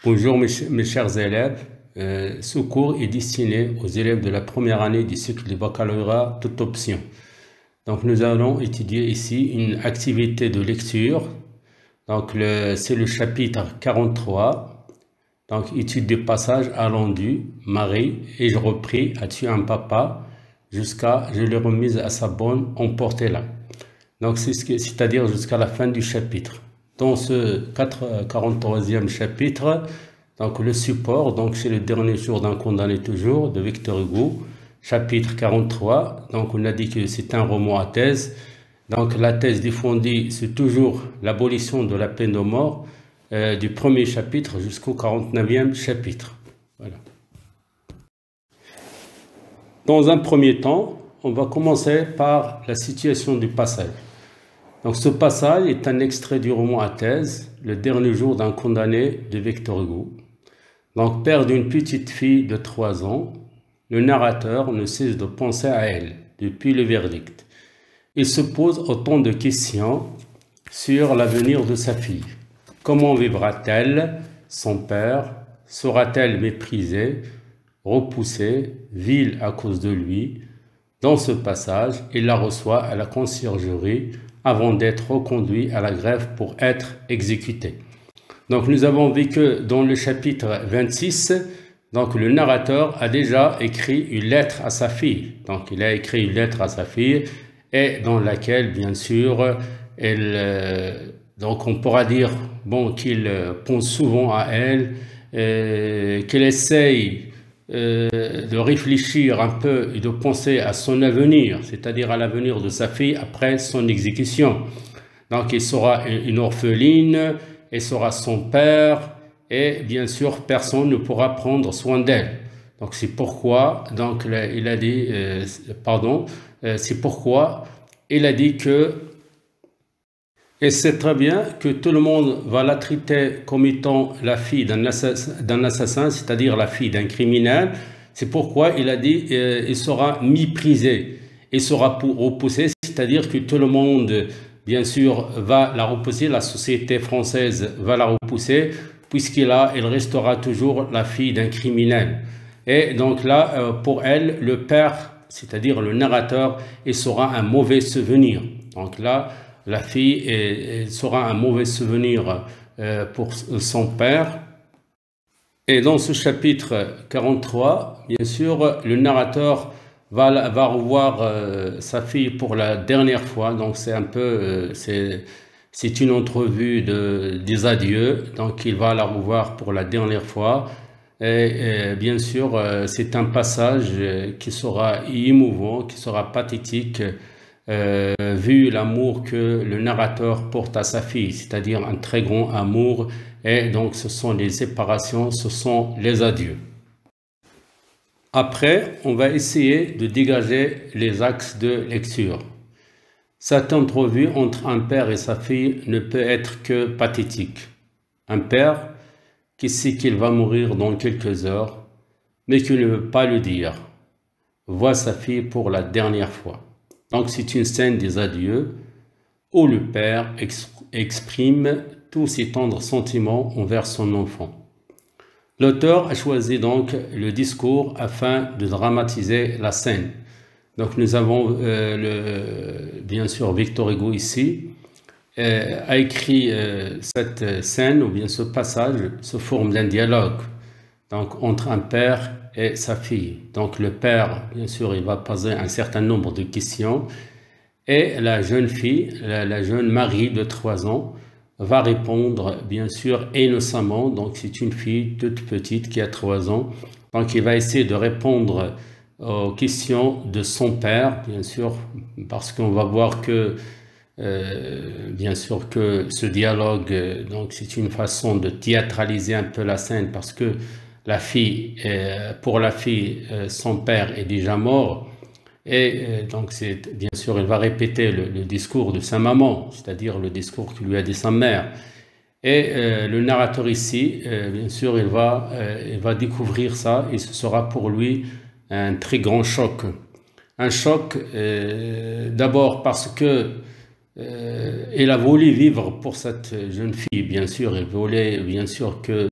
Bonjour mes chers élèves. Ce cours est destiné aux élèves de la première année du cycle de baccalauréat toute option. Donc nous allons étudier ici une activité de lecture. Donc c'est le chapitre 43. Donc étude des passages allant du Marie et je repris as-tu un papa jusqu'à je l'ai remise à sa bonne emportez-la. Donc c'est-à-dire jusqu'à la fin du chapitre. Dans ce 43e chapitre, donc le support, donc c'est le dernier jour d'un condamné toujours de Victor Hugo, chapitre 43. Donc on a dit que c'est un roman à thèse. Donc la thèse défendue, c'est toujours l'abolition de la peine de mort du premier chapitre jusqu'au 49e chapitre. Voilà. Dans un premier temps, on va commencer par la situation du passage. Donc ce passage est un extrait du roman à thèse, le dernier jour d'un condamné de Victor Hugo. Donc père d'une petite fille de 3 ans, le narrateur ne cesse de penser à elle depuis le verdict. Il se pose autant de questions sur l'avenir de sa fille. Comment vivra-t-elle son père? Sera-t-elle méprisée, repoussée, vile à cause de lui? Dans ce passage, il la reçoit à la conciergerie avant d'être reconduit à la greffe pour être exécuté. Donc nous avons vu que dans le chapitre 26, donc le narrateur a déjà écrit une lettre à sa fille. Donc il a écrit une lettre à sa fille et dans laquelle bien sûr donc on pourra dire bon qu'il pense souvent à elle, qu'il essaye de réfléchir un peu et de penser à son avenir, c'est-à-dire à l'avenir de sa fille après son exécution. Donc il sera une orpheline, elle sera son père et bien sûr personne ne pourra prendre soin d'elle. Donc c'est pourquoi donc il a dit c'est pourquoi il a dit que et c'est très bien que tout le monde va la traiter comme étant la fille d'un assassin, c'est-à-dire la fille d'un criminel. C'est pourquoi il a dit il sera méprisé, il sera repoussé, c'est-à-dire que tout le monde, bien sûr, va la repousser, la société française va la repousser, puisqu'il restera toujours la fille d'un criminel. Et donc là, pour elle, le père, c'est-à-dire le narrateur, il sera un mauvais souvenir. Donc là, la fille sera un mauvais souvenir pour son père. Et dans ce chapitre 43, bien sûr, le narrateur va revoir sa fille pour la dernière fois. Donc c'est un peu, c'est une entrevue des adieux. Donc il va la revoir pour la dernière fois. Et bien sûr, c'est un passage qui sera émouvant, qui sera pathétique. Vu l'amour que le narrateur porte à sa fille, c'est-à-dire un très grand amour, et donc ce sont les séparations, ce sont les adieux. Après, on va essayer de dégager les axes de lecture. Cette entrevue entre un père et sa fille ne peut être que pathétique. Un père qui sait qu'il va mourir dans quelques heures, mais qui ne veut pas le dire, voit sa fille pour la dernière fois. Donc c'est une scène des adieux où le père exprime tous ses tendres sentiments envers son enfant. L'auteur a choisi donc le discours afin de dramatiser la scène. Donc nous avons bien sûr Victor Hugo ici a écrit cette scène ou bien ce passage sous forme d'un dialogue donc entre un père et sa fille. Donc le père, bien sûr, il va poser un certain nombre de questions et la jeune fille, la jeune Marie de 3 ans, va répondre, bien sûr, innocemment. Donc c'est une fille toute petite qui a 3 ans. Donc il va essayer de répondre aux questions de son père, bien sûr, parce qu'on va voir que, bien sûr, que ce dialogue, donc c'est une façon de théâtraliser un peu la scène parce que la fille, pour la fille, son père est déjà mort et donc bien sûr elle va répéter le discours de sa maman, c'est-à-dire le discours que lui a dit sa mère. Et le narrateur ici, bien sûr, il va découvrir ça et ce sera pour lui un très grand choc. Un choc d'abord parce que il a voulu vivre pour cette jeune fille, bien sûr, il voulait bien sûr que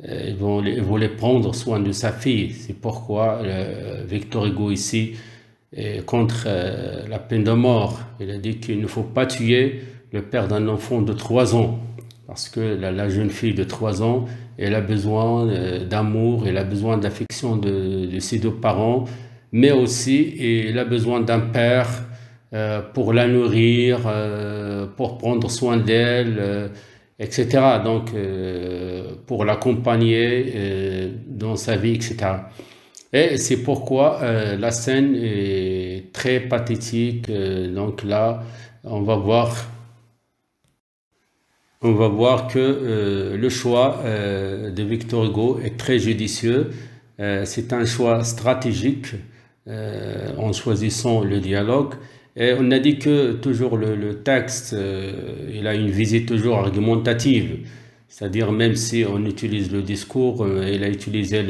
il voulait prendre soin de sa fille. C'est pourquoi Victor Hugo ici est contre la peine de mort. Il a dit qu'il ne faut pas tuer le père d'un enfant de 3 ans. Parce que la jeune fille de 3 ans, elle a besoin d'amour, elle a besoin d'affection de ses 2 parents, mais aussi elle a besoin d'un père pour la nourrir, pour prendre soin d'elle, etc. Donc, pour l'accompagner dans sa vie, etc. Et c'est pourquoi la scène est très pathétique. Donc là, on va voir que le choix de Victor Hugo est très judicieux. C'est un choix stratégique en choisissant le dialogue. Et on a dit que toujours le texte, il a une visée toujours argumentative. C'est-à-dire même si on utilise le discours, il a utilisé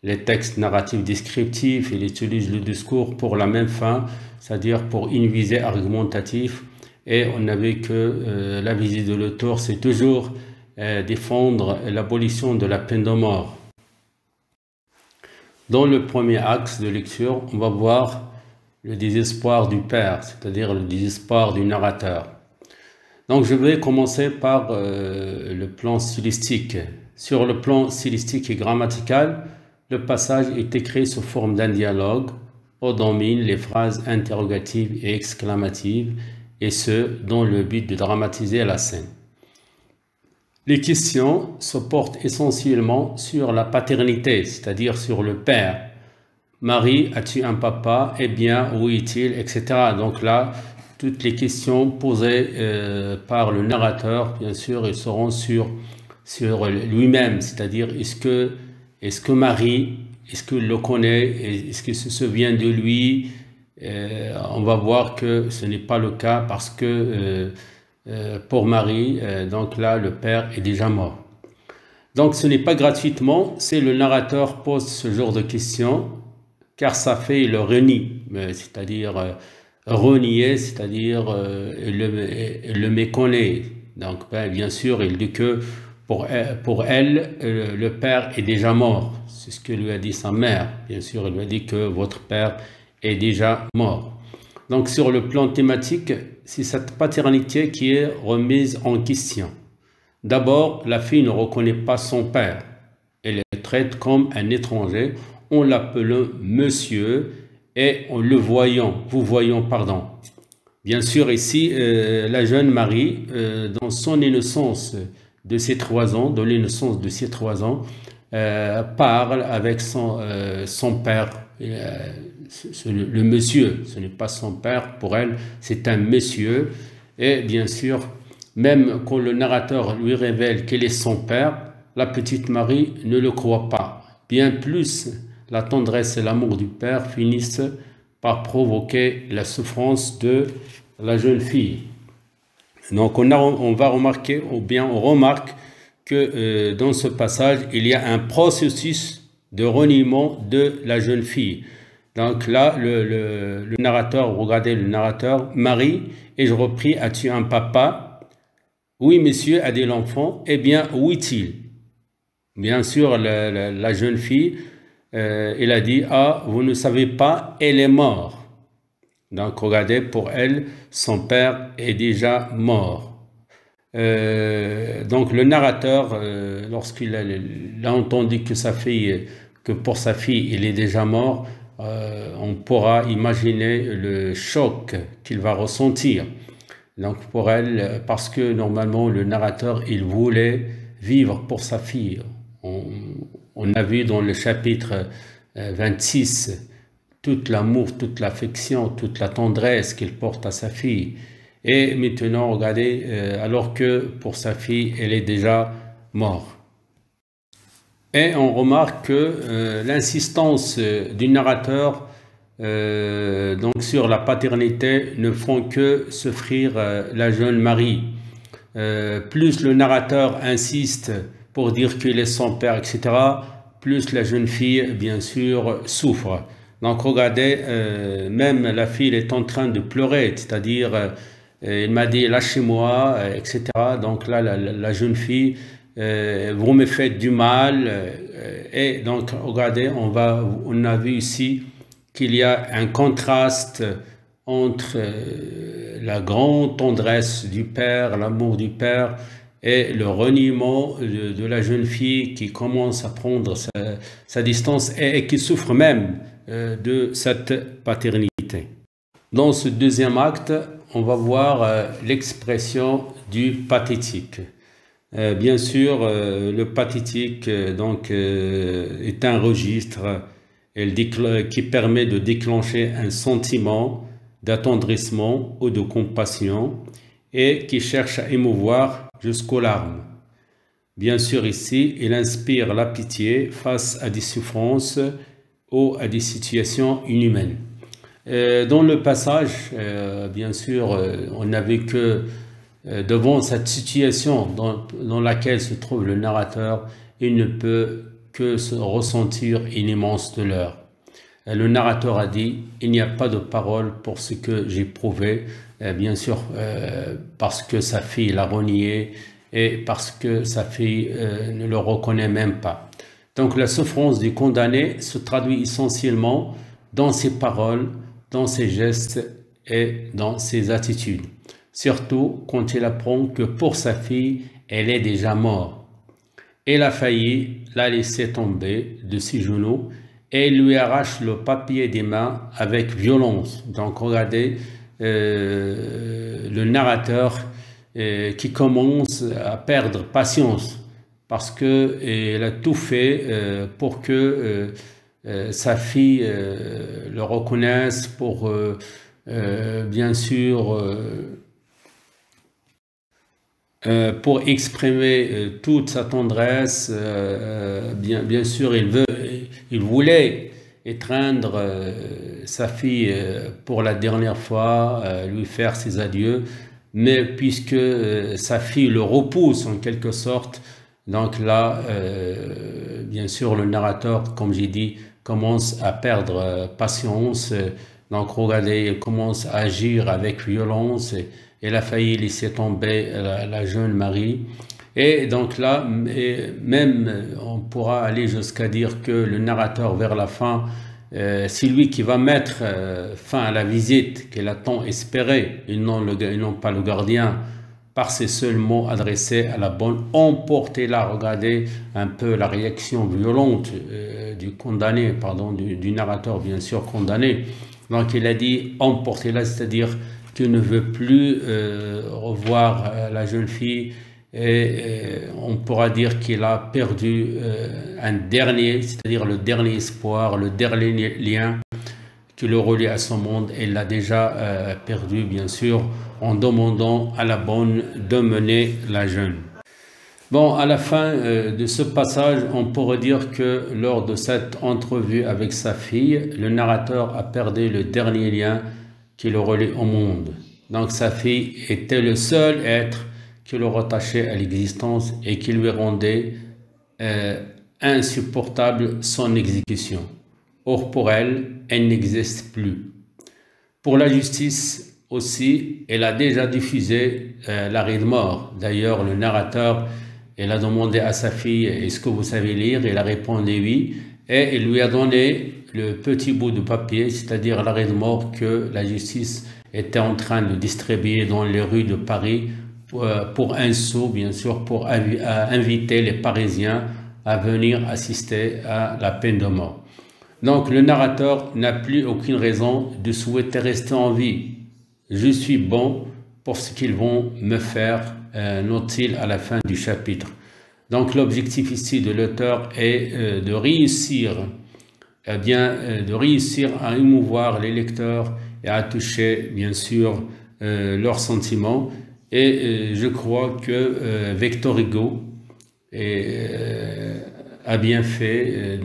les textes narratifs descriptifs, il utilise le discours pour la même fin, c'est-à-dire pour une visée argumentative. Et on a vu que la visée de l'auteur, c'est toujours défendre l'abolition de la peine de mort. Dans le premier axe de lecture, on va voir le désespoir du père, c'est-à-dire le désespoir du narrateur. Donc je vais commencer par le plan stylistique. Sur le plan stylistique et grammatical, le passage est écrit sous forme d'un dialogue où dominent les phrases interrogatives et exclamatives, et ce, dans le but de dramatiser la scène. Les questions se portent essentiellement sur la paternité, c'est-à-dire sur le père. Marie, as-tu un papa? Eh bien, où est-il? Etc. Donc là, toutes les questions posées par le narrateur, bien sûr, elles seront sur lui-même, c'est-à-dire est-ce que Marie, est-ce qu'il le connaît? Est-ce qu'il se souvient de lui? On va voir que ce n'est pas le cas parce que pour Marie, donc là, le père est déjà mort. Donc ce n'est pas gratuitement, c'est le narrateur pose ce genre de questions, car ça fait le renie, c'est-à-dire renier, c'est-à-dire le méconnaît. Donc bien sûr, il dit que pour elle, le père est déjà mort. C'est ce que lui a dit sa mère. Bien sûr, il lui a dit que votre père est déjà mort. Donc sur le plan thématique, c'est cette paternité qui est remise en question. D'abord, la fille ne reconnaît pas son père. Elle le traite comme un étranger en l'appelant monsieur et en le vous voyant, pardon. Bien sûr, ici, la jeune Marie, dans son innocence de ses 3 ans, dans l'innocence de ses 3 ans, parle avec son père, le monsieur. Ce n'est pas son père pour elle, c'est un monsieur. Et bien sûr, même quand le narrateur lui révèle qu'elle est son père, la petite Marie ne le croit pas. Bien plus, la tendresse et l'amour du père finissent par provoquer la souffrance de la jeune fille. Donc on va remarquer, ou bien on remarque que dans ce passage, il y a un processus de reniement de la jeune fille. Donc là, le narrateur, regardez le narrateur, Marie, et je repris, as-tu un papa? Oui, monsieur, a dit l'enfant. Eh bien, où est-il? Bien sûr, la jeune fille, elle a dit, ah, vous ne savez pas, elle est morte. Donc, regardez, pour elle, son père est déjà mort. Donc, le narrateur, lorsqu'il a entendu que pour sa fille, il est déjà mort, on pourra imaginer le choc qu'il va ressentir. Donc, pour elle, parce que normalement, le narrateur, il voulait vivre pour sa fille. On a vu dans le chapitre 26 tout l'amour, toute l'affection, toute la tendresse qu'il porte à sa fille. Et maintenant, regardez, alors que pour sa fille, elle est déjà morte. Et on remarque que l'insistance du narrateur donc sur la paternité ne font que souffrir la jeune Marie. Plus le narrateur insiste pour dire qu'il est son père, etc., plus la jeune fille, bien sûr, souffre. Donc regardez, même la fille est en train de pleurer, c'est-à-dire, il m'a dit lâchez-moi, etc. Donc là, la jeune fille, vous me faites du mal. Et donc, regardez, on a vu ici qu'il y a un contraste entre la grande tendresse du père, l'amour du père, et le reniement de la jeune fille qui commence à prendre sa distance et qui souffre même de cette paternité. Dans ce deuxième acte, on va voir l'expression du pathétique. Bien sûr, le pathétique est un registre qui permet de déclencher un sentiment d'attendrissement ou de compassion et qui cherche à émouvoir jusqu'aux larmes. Bien sûr, ici, il inspire la pitié face à des souffrances ou à des situations inhumaines. Dans le passage, bien sûr, on a vu que devant cette situation dans laquelle se trouve le narrateur, il ne peut que se ressentir une immense douleur. Le narrateur a dit, il n'y a pas de parole pour ce que j'ai éprouvé, bien sûr, parce que sa fille l'a renié et parce que sa fille ne le reconnaît même pas. Donc la souffrance du condamné se traduit essentiellement dans ses paroles, dans ses gestes et dans ses attitudes. Surtout quand il apprend que pour sa fille, elle est déjà morte. Elle a failli la laisser tomber de ses genoux et il lui arrache le papier des mains avec violence. Donc regardez le narrateur qui commence à perdre patience parce qu'il a tout fait pour que sa fille le reconnaisse, pour bien sûr pour exprimer toute sa tendresse. Bien sûr, il voulait étreindre sa fille pour la dernière fois, lui faire ses adieux, mais puisque sa fille le repousse en quelque sorte, donc là, bien sûr, le narrateur, comme j'ai dit, commence à perdre patience. Donc regardez, il commence à agir avec violence. Elle a failli laisser tomber la jeune Marie. Et donc là, même on pourra aller jusqu'à dire que le narrateur vers la fin, c'est lui qui va mettre fin à la visite qu'elle a tant espérée, et non pas le gardien, par ces seuls mots adressés à la bonne. Emportez-la, regardez un peu la réaction violente du condamné, pardon, du narrateur bien sûr condamné. Donc il a dit emportez-la, c'est-à-dire qu'il ne veut plus revoir la jeune fille, et on pourra dire qu'il a perdu un dernier, c'est-à-dire le dernier espoir, le dernier lien qui le relie à son monde. Elle l'a déjà perdu, bien sûr, en demandant à la bonne de mener la jeune. Bon, à la fin de ce passage, on pourrait dire que lors de cette entrevue avec sa fille, le narrateur a perdu le dernier lien qui le relie au monde. Donc sa fille était le seul être qui le rattachait à l'existence et qui lui rendait insupportable son exécution. Or pour elle, elle n'existe plus. Pour la justice aussi, elle a déjà diffusé l'arrêt de mort. D'ailleurs, le narrateur, elle a demandé à sa fille, est-ce que vous savez lire? Elle a répondu oui, et il lui a donné le petit bout de papier, c'est-à-dire l'arrêt de mort que la justice était en train de distribuer dans les rues de Paris pour un sou, bien sûr, pour inviter les Parisiens à venir assister à la peine de mort. Donc le narrateur n'a plus aucune raison de souhaiter rester en vie. Je suis bon pour ce qu'ils vont me faire, note-t-il à la fin du chapitre. Donc l'objectif ici de l'auteur est de réussir à émouvoir les lecteurs et à toucher bien sûr leurs sentiments. Et je crois que Victor Hugo a bien fait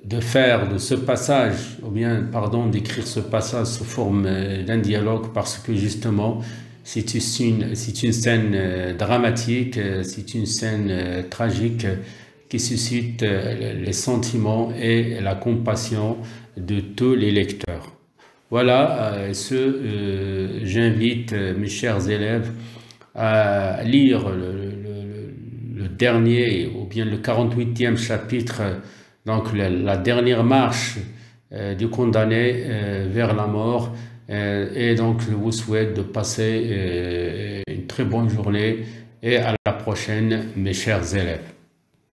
de faire de ce passage, ou bien, pardon, d'écrire ce passage sous forme d'un dialogue, parce que justement, c'est une scène dramatique, c'est une scène tragique qui suscite les sentiments et la compassion de tous les lecteurs. Voilà, j'invite mes chers élèves à lire le dernier ou bien le 48e chapitre, donc la dernière marche du condamné vers la mort. Et donc, je vous souhaite de passer une très bonne journée et à la prochaine, mes chers élèves.